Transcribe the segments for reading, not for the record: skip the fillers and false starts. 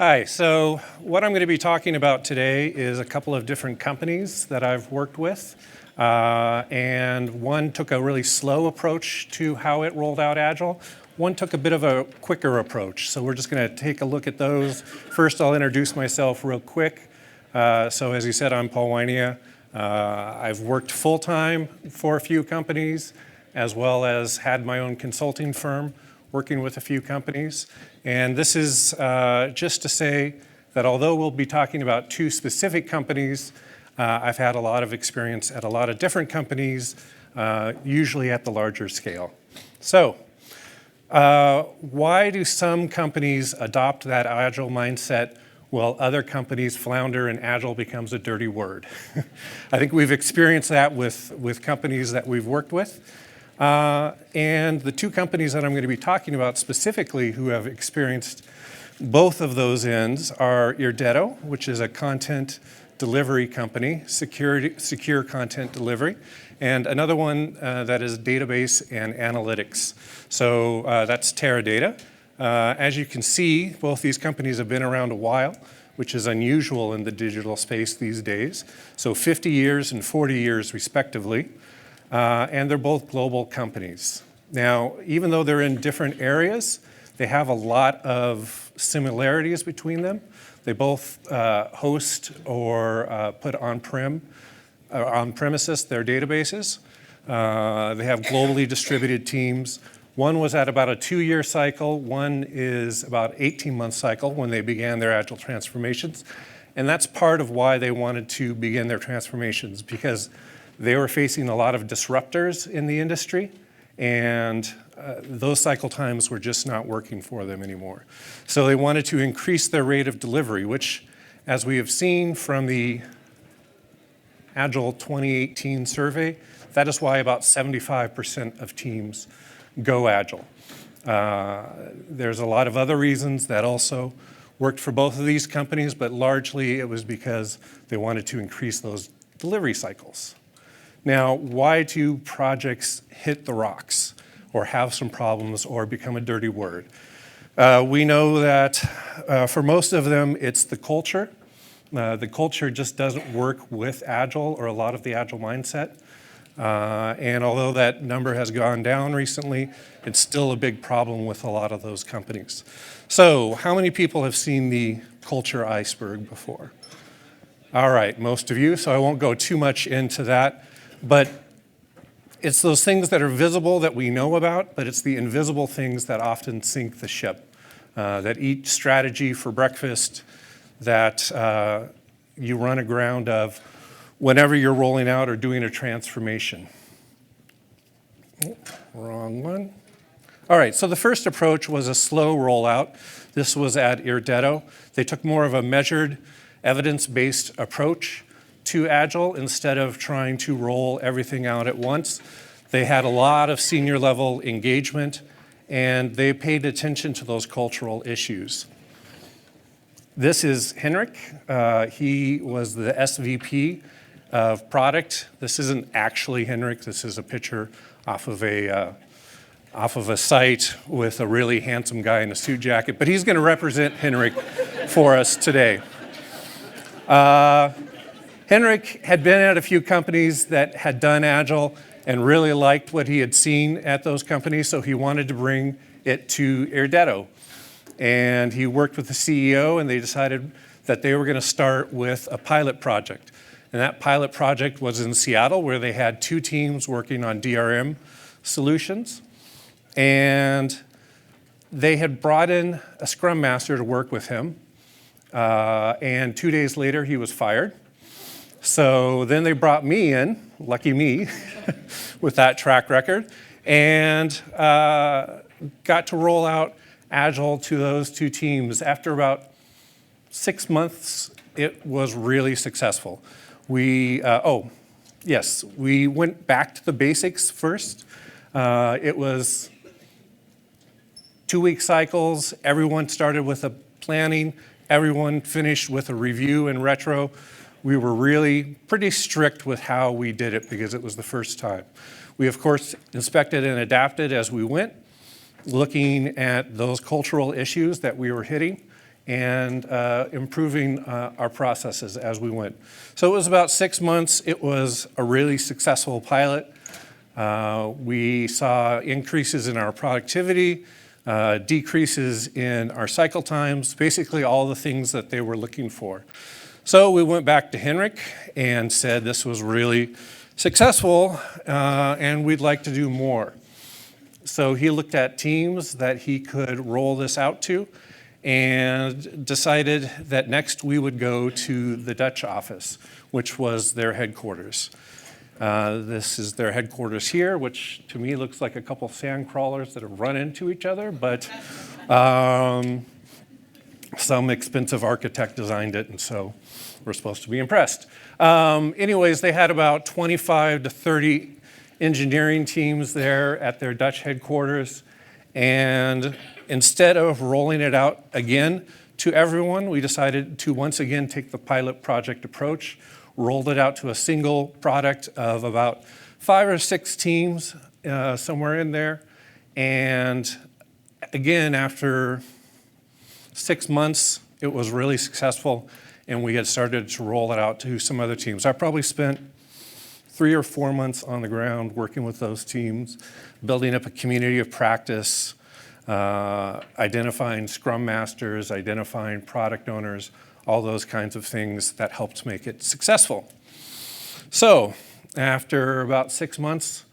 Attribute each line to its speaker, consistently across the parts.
Speaker 1: Hi, so what I'm going to be talking about today is a couple of different companies that I've worked with. And one took a really slow approach to how it rolled out Agile. One took a bit of a quicker approach. So we're just going to take a look at those. First, I'll introduce myself real quick. So as you said, I'm Paul Wynia. I've worked full-time for a few companies, as well as had my own consulting firm working with a few companies. And this is just to say that although we'll be talking about two specific companies, I've had a lot of experience at a lot of different companies, usually at the larger scale. So why do some companies adopt that Agile mindset while other companies flounder and Agile becomes a dirty word? I think we've experienced that with companies that we've worked with. And the two companies that I'm going to be talking about specifically who have experienced both of those ends are Teradata, which is a content delivery company, secure content delivery, and another one that is database and analytics. So that's Teradata. As you can see, both these companies have been around a while, which is unusual in the digital space these days. So 50 years and 40 years respectively. And they're both global companies. Now, even though they're in different areas, they have a lot of similarities between them. They both host or put on-premises their databases. They have globally distributed teams. One was at about a 2-year cycle. One is about 18-month cycle when they began their Agile transformations. And that's part of why they wanted to begin their transformations, because they were facing a lot of disruptors in the industry, and those cycle times were just not working for them anymore. So they wanted to increase their rate of delivery, which, as we have seen from the Agile 2018 survey, that is why about 75% of teams go Agile. There's a lot of other reasons that also worked for both of these companies, but largely it was because they wanted to increase those delivery cycles. Now, why do projects hit the rocks or have some problems or become a dirty word? We know that for most of them, it's the culture. The culture just doesn't work with Agile or a lot of the Agile mindset. And although that number has gone down recently, it's still a big problem with a lot of those companies. So how many people have seen the culture iceberg before? All right, most of you, so I won't go too much into that. But it's those things that are visible that we know about, but it's the invisible things that often sink the ship, that eat strategy for breakfast, that you run aground of whenever you're rolling out or doing a transformation. Oh, wrong one. All right, so the first approach was a slow rollout. This was at Teradata. They took more of a measured, evidence-based approach to Agile instead of trying to roll everything out at once. They had a lot of senior level engagement, and they paid attention to those cultural issues. This is Henrik. He was the SVP of product. This isn't actually Henrik. This is a picture off of a site with a really handsome guy in a suit jacket, but he's going to represent Henrik for us today. Henrik had been at a few companies that had done Agile and really liked what he had seen at those companies, so he wanted to bring it to Teradata. And he worked with the CEO, and they decided that they were going to start with a pilot project. And that pilot project was in Seattle, where they had 2 teams working on DRM solutions. And they had brought in a Scrum Master to work with him. And 2 days later, he was fired. So then they brought me in, lucky me, with that track record, and got to roll out Agile to those 2 teams. After about 6 months, it was really successful. We went back to the basics first. It was 2-week cycles. Everyone started with a planning. Everyone finished with a review and retro. We were really pretty strict with how we did it because it was the first time. We, of course, inspected and adapted as we went, looking at those cultural issues that we were hitting and improving our processes as we went. So it was about 6 months. It was a really successful pilot. We saw increases in our productivity, decreases in our cycle times, basically all the things that they were looking for. So we went back to Henrik and said this was really successful and we'd like to do more. So he looked at teams that he could roll this out to and decided that next we would go to the Dutch office, which was their headquarters. This is their headquarters here, which to me looks like a couple sand crawlers that have run into each other, but some expensive architect designed it, and so we're supposed to be impressed. Anyways, they had about 25 to 30 engineering teams there at their Dutch headquarters, and instead of rolling it out again to everyone, we decided to once again take the pilot project approach, rolled it out to a single product of about 5 or 6 teams, somewhere in there. And again, after 6 months, it was really successful, and we had started to roll it out to some other teams. I probably spent 3 or 4 months on the ground working with those teams, building up a community of practice, identifying scrum masters, identifying product owners, all those kinds of things that helped make it successful. So after about 6 months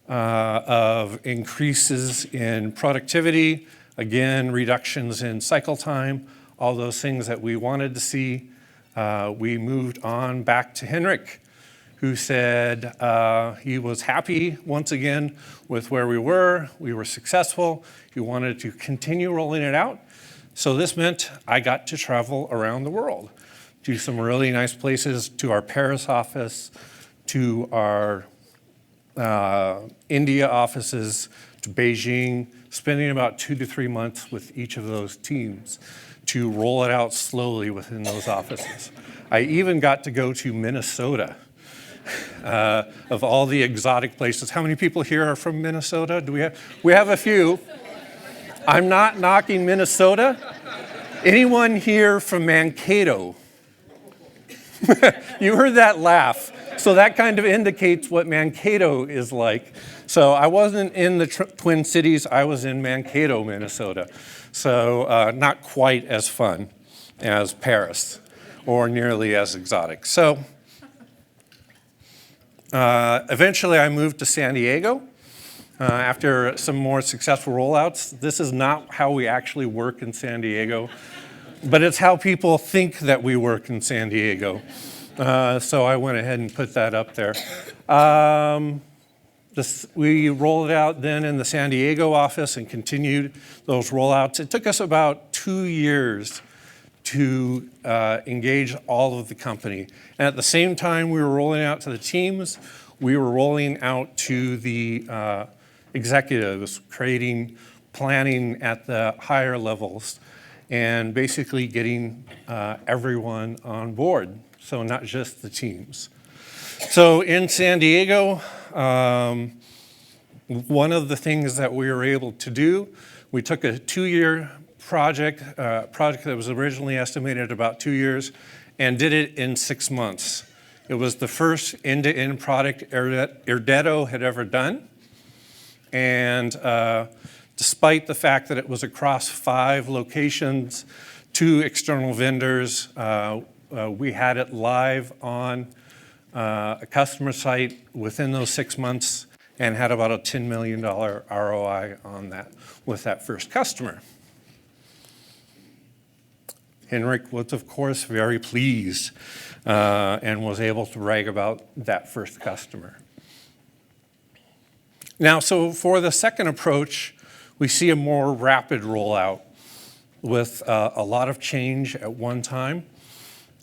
Speaker 1: of increases in productivity, again, reductions in cycle time, all those things that we wanted to see, we moved on back to Henrik, who said he was happy once again with where we were. We were successful. He wanted to continue rolling it out. So this meant I got to travel around the world to some really nice places, to our Paris office, to our India offices, to Beijing, spending about 2 to 3 months with each of those teams to roll it out slowly within those offices. I even got to go to Minnesota, of all the exotic places. How many people here are from Minnesota? We have a few. I'm not knocking Minnesota. Anyone here from Mankato? You heard that laugh. So that kind of indicates what Mankato is like. So I wasn't in the Twin Cities, I was in Mankato, Minnesota. So not quite as fun as Paris, or nearly as exotic. So eventually I moved to San Diego after some more successful rollouts. This is not how we actually work in San Diego, but it's how people think that we work in San Diego. So I went ahead and put that up there. We rolled it out then in the San Diego office and continued those rollouts. It took us about 2 years to engage all of the company. And at the same time we were rolling out to the teams, we were rolling out to the executives, creating planning at the higher levels, and basically getting everyone on board, so not just the teams. So in San Diego, one of the things that we were able to do, we took a 2-year project that was originally estimated at about 2 years, and did it in 6 months. It was the first end-to-end product Irdetto had ever done. And despite the fact that it was across 5 locations, 2 external vendors, we had it live on a customer site within those 6 months and had about a $10 million ROI on that with that first customer. Henrik was, of course, very pleased and was able to brag about that first customer. Now, so for the second approach, we see a more rapid rollout with a lot of change at one time,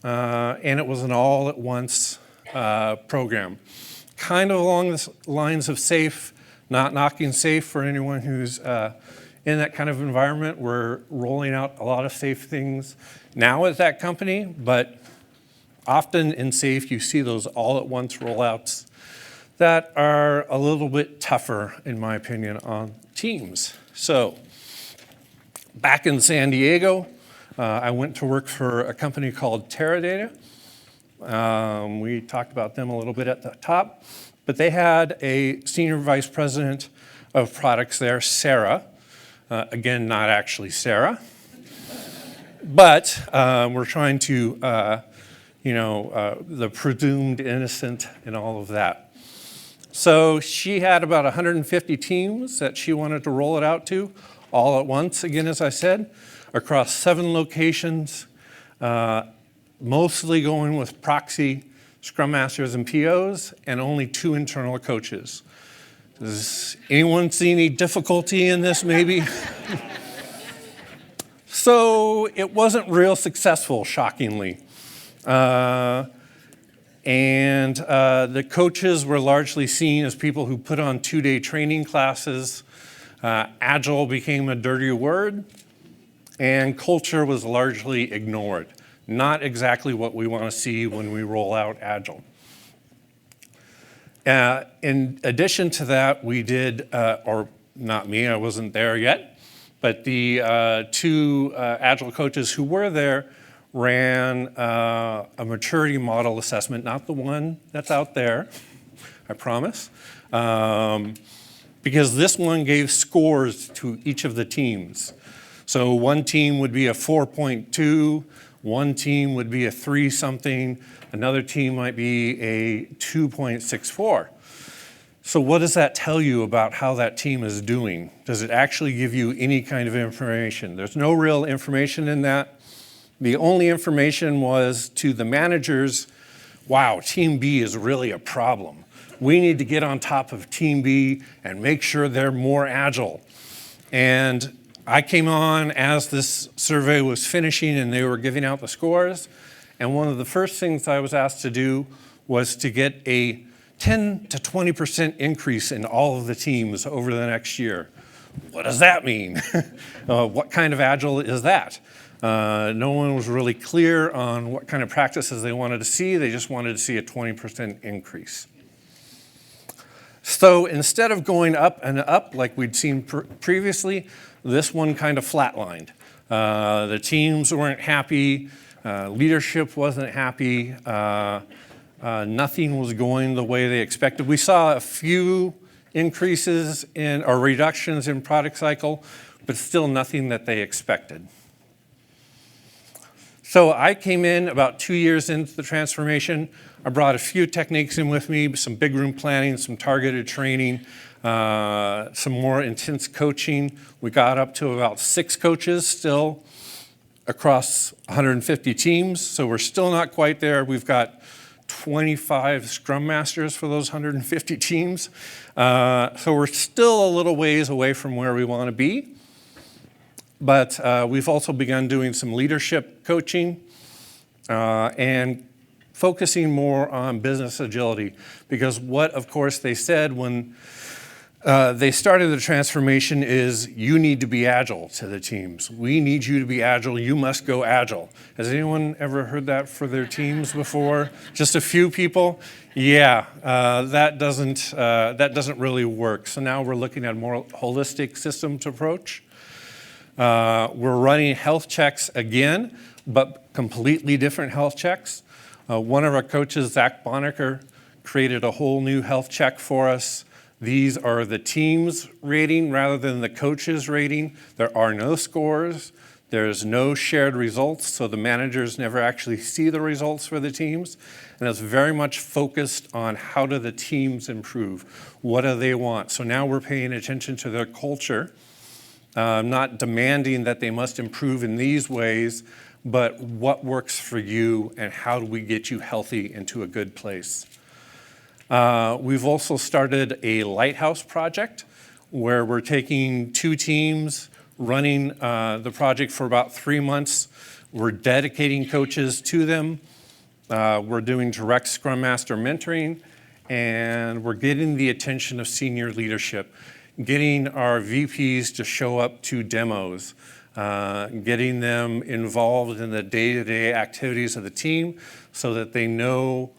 Speaker 1: and it was an all-at-once program. Kind of along the lines of SAFe, not knocking SAFe for anyone who's in that kind of environment. We're rolling out a lot of SAFe things now at that company, but often in SAFe you see those all-at-once rollouts that are a little bit tougher, in my opinion, on teams. So back in San Diego, I went to work for a company called Teradata. We talked about them a little bit at the top, but they had a senior vice president of products there, Sarah. Again, not actually Sarah, but we're trying to, the presumed innocent and all of that. So she had about 150 teams that she wanted to roll it out to all at once, again, as I said, across 7 locations, mostly going with proxy Scrum Masters and POs, and only 2 internal coaches. Does anyone see any difficulty in this, maybe? So it wasn't real successful, shockingly. The coaches were largely seen as people who put on 2-day training classes. Agile became a dirty word, and culture was largely ignored. Not exactly what we want to see when we roll out Agile. In addition to that, we did, or not me, I wasn't there yet, but the 2 Agile coaches who were there ran a maturity model assessment, not the one that's out there, I promise, because this one gave scores to each of the teams. So one team would be a 4.2, one team would be a 3-something, another team might be a 2.64. So what does that tell you about how that team is doing? Does it actually give you any kind of information? There's no real information in that. The only information was to the managers, wow, Team B is really a problem. We need to get on top of Team B and make sure they're more agile. And I came on as this survey was finishing and they were giving out the scores. And one of the first things I was asked to do was to get a 10 to 20% increase in all of the teams over the next year. What does that mean? What kind of Agile is that? No one was really clear on what kind of practices they wanted to see. They just wanted to see a 20% increase. So instead of going up and up like we'd seen previously, this one kind of flatlined. The teams weren't happy, leadership wasn't happy, nothing was going the way they expected. We saw a few increases in or reductions in product cycle, but still nothing that they expected. So I came in about 2 years into the transformation. I brought a few techniques in with me, some big room planning, some targeted training, some more intense coaching. We got up to about 6 coaches still across 150 teams, so we're still not quite there. We've got 25 Scrum Masters for those 150 teams. So we're still a little ways away from where we want to be. But we've also begun doing some leadership coaching and focusing more on business agility. Because what, of course, they said when they started the transformation is you need to be agile to the teams. We need you to be agile. You must go agile. Has anyone ever heard that for their teams before? Just a few people? Yeah, that doesn't really work. So now we're looking at a more holistic systems approach. We're running health checks again, but completely different health checks. One of our coaches, Zach Bonnecker, created a whole new health check for us. These are the team's rating rather than the coach's rating. There are no scores. There's no shared results, so the managers never actually see the results for the teams. And it's very much focused on how do the teams improve? What do they want? So now we're paying attention to their culture. Not demanding that they must improve in these ways, but what works for you and how do we get you healthy into a good place. We've also started a lighthouse project where we're taking 2 teams, running the project for about 3 months. We're dedicating coaches to them. We're doing direct Scrum Master mentoring, and we're getting the attention of senior leadership. Getting our VPs to show up to demos, getting them involved in the day-to-day activities of the team so that they know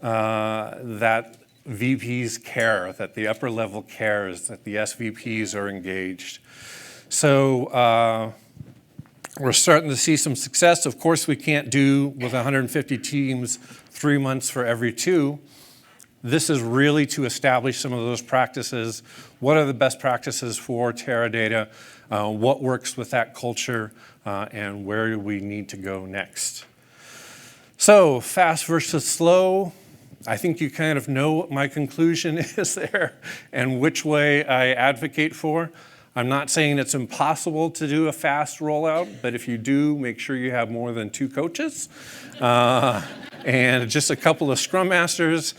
Speaker 1: that VPs care, that the upper level cares, that the SVPs are engaged. So We're starting to see some success. Of course, we can't do with 150 teams 3 months for every 2. This is really to establish some of those practices. What are the best practices for Teradata? What works with that culture? And where do we need to go next? So fast versus slow. I think you kind of know what my conclusion is there and which way I advocate for. I'm not saying it's impossible to do a fast rollout, but if you do, make sure you have more than 2 coaches and just a couple of scrum masters.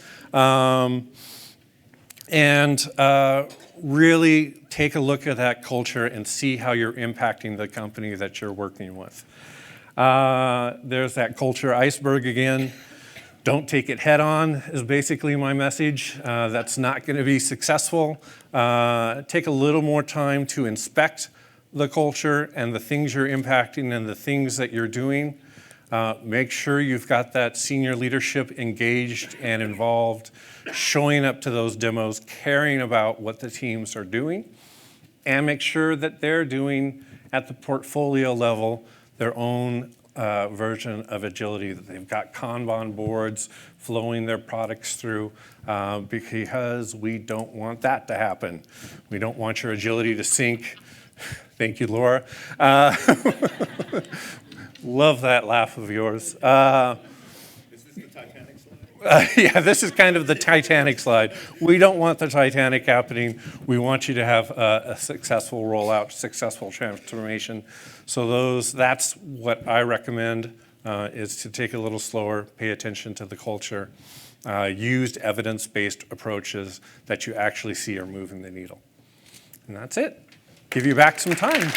Speaker 1: Really take a look at that culture and see how you're impacting the company that you're working with. There's that culture iceberg again. Don't take it head on is basically my message. That's not going to be successful. Take a little more time to inspect the culture and the things you're impacting and the things that you're doing. Make sure you've got that senior leadership engaged and involved, showing up to those demos, caring about what the teams are doing, and make sure that they're doing at the portfolio level their own version of agility, that they've got Kanban boards flowing their products through, because we don't want that to happen. We don't want your agility to sink. Thank you, Laura. Love that laugh of yours.
Speaker 2: Is this the Titanic slide?
Speaker 1: Yeah, this is kind of the Titanic slide. We don't want the Titanic happening. We want you to have a successful rollout, successful transformation. So that's what I recommend, is to take a little slower, pay attention to the culture, use evidence-based approaches that you actually see are moving the needle. And that's it. Give you back some time.